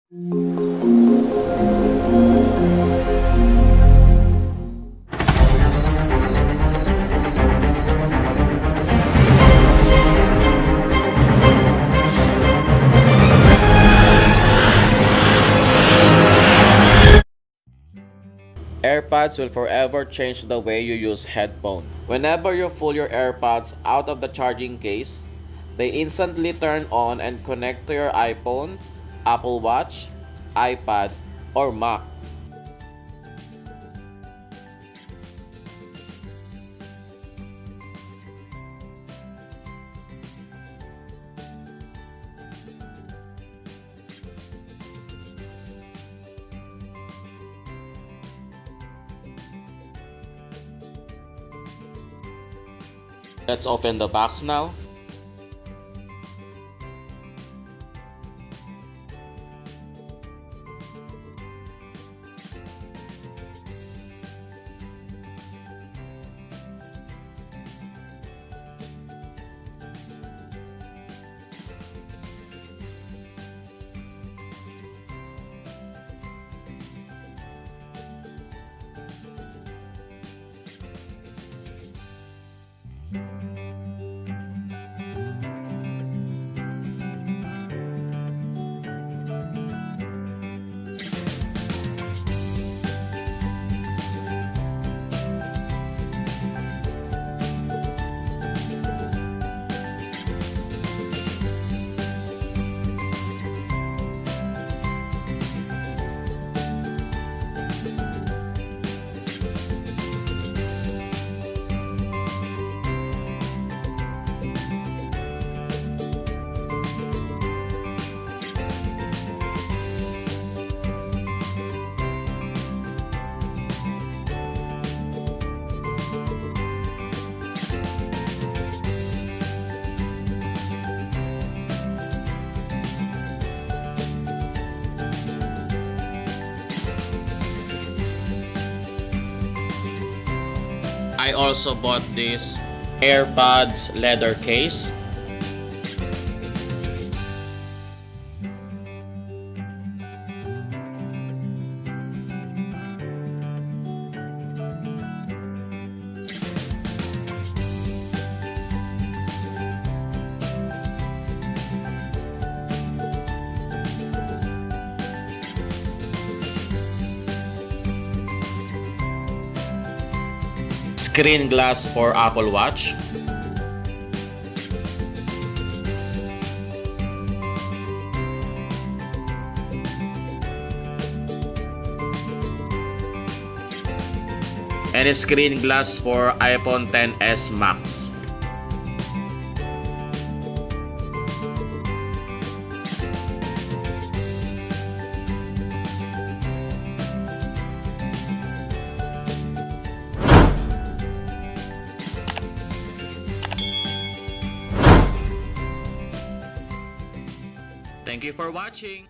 AirPods will forever change the way you use headphones. Whenever you pull your AirPods out of the charging case, they instantly turn on and connect to your iPhone, Apple Watch, iPad, or Mac. Let's open the box now. I also bought this AirPods leather case. Screen glass for Apple Watch. And a screen glass for iPhone XS Max. Thank you for watching.